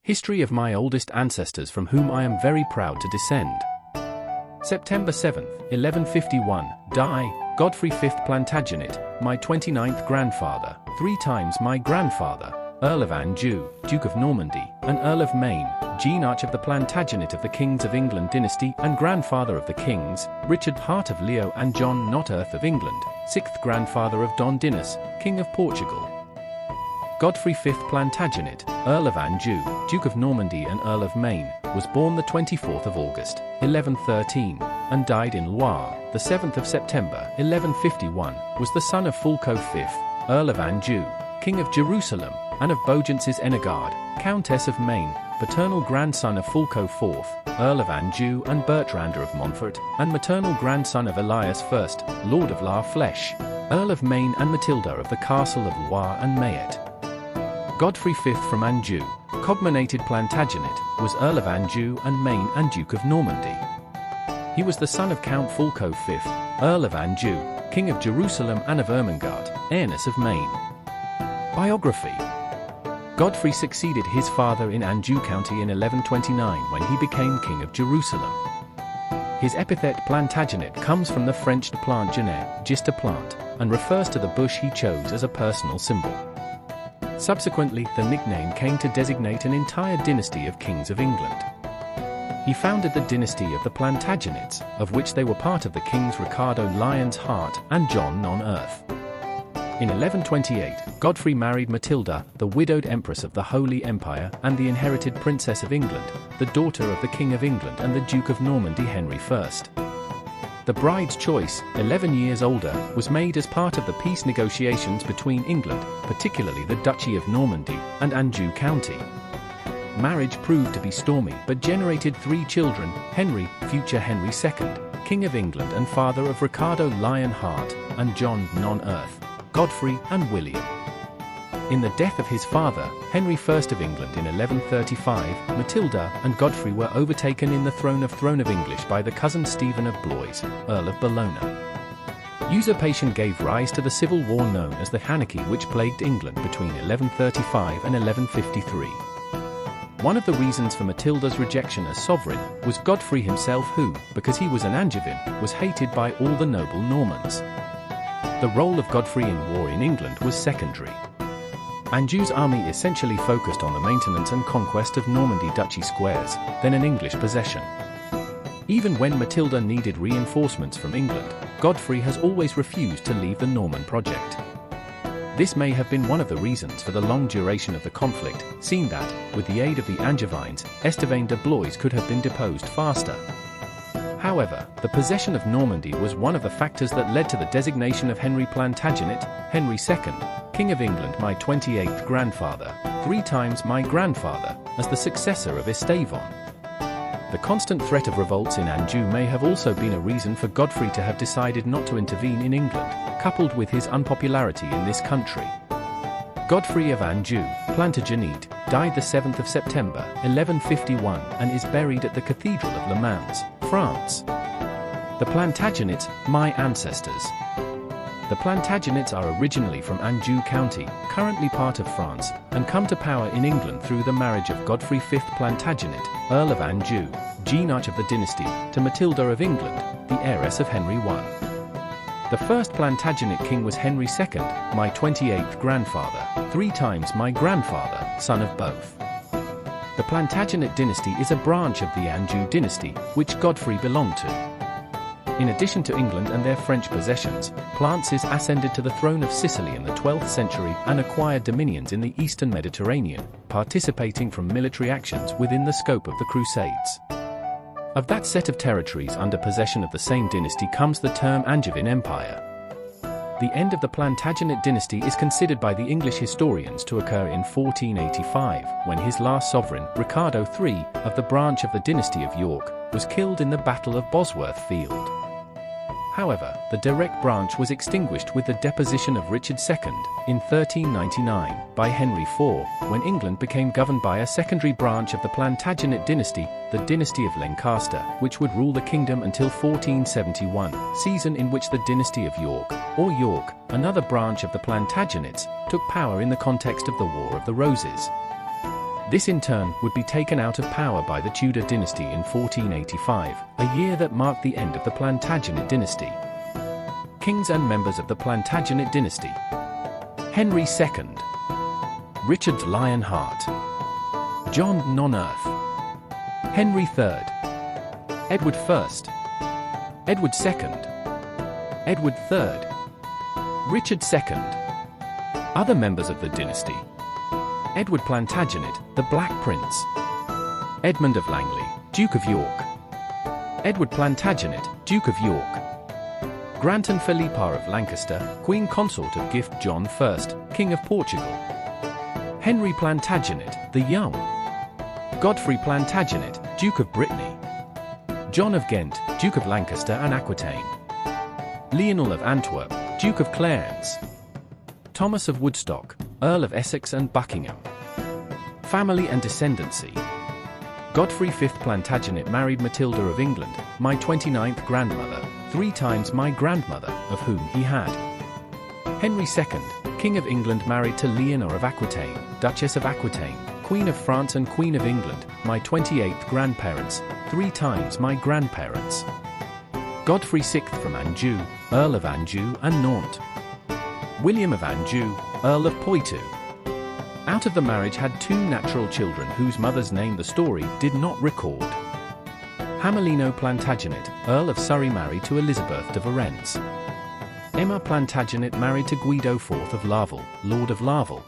History of my oldest ancestors from whom I am very proud to descend. September 7, 1151, die, Godfrey V Plantagenet, my 29th grandfather, 3 times my grandfather, Earl of Anjou, Duke of Normandy, and Earl of Maine, Genarch of the Plantagenet of the Kings of England dynasty and grandfather of the kings, Richard Hart of Leo and John Notearth of England, 6th grandfather of Don Dinis, King of Portugal. Godfrey V Plantagenet, Earl of Anjou, Duke of Normandy and Earl of Maine, was born the 24th of August, 1113, and died in Loire, the 7th of September, 1151, was the son of Fulco V, Earl of Anjou, King of Jerusalem, and of Beaugence's Ennegarde, Countess of Maine, paternal grandson of Fulco IV, Earl of Anjou and Bertranda of Montfort, and maternal grandson of Elias I, Lord of La Flèche, Earl of Maine and Matilda of the Castle of Loire and Mayet. Godfrey V from Anjou, cognominated Plantagenet, was Earl of Anjou and Maine and Duke of Normandy. He was the son of Count Fulco V, Earl of Anjou, King of Jerusalem and of Ermengarde, Heiress of Maine. Biography. Godfrey succeeded his father in Anjou County in 1129 when he became King of Jerusalem. His epithet Plantagenet comes from the French Plantagenete, just a plant, and refers to the bush he chose as a personal symbol. Subsequently, the nickname came to designate an entire dynasty of kings of England. He founded the dynasty of the Plantagenets, of which they were part of the kings Ricardo Lion's Heart and John Non-Earth. In 1128, Godfrey married Matilda, the widowed Empress of the Holy Empire and the inherited Princess of England, the daughter of the King of England and the Duke of Normandy Henry I. The bride's choice, 11 years older, was made as part of the peace negotiations between England, particularly the Duchy of Normandy, and Anjou County. Marriage proved to be stormy but generated 3 children: Henry, future Henry II, King of England and father of Ricardo Lionheart, and John Non-Earth, Godfrey and William. In the death of his father, Henry I of England in 1135, Matilda and Godfrey were overtaken in the throne of English by the cousin Stephen of Blois, Earl of Bologna. Usurpation gave rise to the civil war known as the Anarchy, which plagued England between 1135 and 1153. One of the reasons for Matilda's rejection as sovereign was Godfrey himself who, because he was an Angevin, was hated by all the noble Normans. The role of Godfrey in war in England was secondary. Anjou's army essentially focused on the maintenance and conquest of Normandy Duchy squares, then an English possession. Even when Matilda needed reinforcements from England, Godfrey has always refused to leave the Norman project. This may have been one of the reasons for the long duration of the conflict, seeing that, with the aid of the Angevines, Estevan de Blois could have been deposed faster. However, the possession of Normandy was one of the factors that led to the designation of Henry Plantagenet, Henry II, King of England, my 28th grandfather, 3 times my grandfather, as the successor of Estevan. The constant threat of revolts in Anjou may have also been a reason for Godfrey to have decided not to intervene in England, coupled with his unpopularity in this country. Godfrey of Anjou, Plantagenet, died the 7th of September, 1151 and is buried at the Cathedral of Le Mans, France. The Plantagenets, my ancestors. The Plantagenets are originally from Anjou County, currently part of France, and come to power in England through the marriage of Godfrey V Plantagenet, Earl of Anjou, Genarch of the dynasty, to Matilda of England, the heiress of Henry I. The first Plantagenet king was Henry II, my 28th grandfather, 3 times my grandfather, son of both. The Plantagenet dynasty is a branch of the Anjou dynasty, which Godfrey belonged to. In addition to England and their French possessions, Plantagenet ascended to the throne of Sicily in the 12th century and acquired dominions in the eastern Mediterranean, participating from military actions within the scope of the Crusades. Of that set of territories under possession of the same dynasty comes the term Angevin Empire. The end of the Plantagenet dynasty is considered by the English historians to occur in 1485, when his last sovereign, Ricardo III, of the branch of the dynasty of York, was killed in the Battle of Bosworth Field. However, the direct branch was extinguished with the deposition of Richard II, in 1399, by Henry IV, when England became governed by a secondary branch of the Plantagenet dynasty, the dynasty of Lancaster, which would rule the kingdom until 1471, season in which the dynasty of York, or York, another branch of the Plantagenets, took power in the context of the War of the Roses. This in turn would be taken out of power by the Tudor dynasty in 1485, a year that marked the end of the Plantagenet dynasty. Kings and members of the Plantagenet dynasty: Henry II, Richard Lionheart, John Non-Earth, Henry III, Edward I, Edward II, Edward III, Richard II. Other members of the dynasty: Edward Plantagenet, the Black Prince, Edmund of Langley, Duke of York, Edward Plantagenet, Duke of York, Granton Philippa of Lancaster, Queen Consort of Gift John I, King of Portugal, Henry Plantagenet, the Young, Godfrey Plantagenet, Duke of Brittany, John of Ghent, Duke of Lancaster and Aquitaine, Lionel of Antwerp, Duke of Clarence, Thomas of Woodstock, Earl of Essex and Buckingham. Family and descendancy: Godfrey V Plantagenet married Matilda of England, my 29th grandmother, 3 times my grandmother, of whom he had. Henry II, King of England, married to Leonor of Aquitaine, Duchess of Aquitaine, Queen of France and Queen of England, my 28th grandparents, 3 times my grandparents. Godfrey VI from Anjou, Earl of Anjou and Nantes. William of Anjou, Earl of Poitou. Out of the marriage had 2 natural children whose mother's name the story did not record. Hamelino Plantagenet, Earl of Surrey, married to Elizabeth de Varennes. Emma Plantagenet married to Guido IV of Larvel, Lord of Larvel.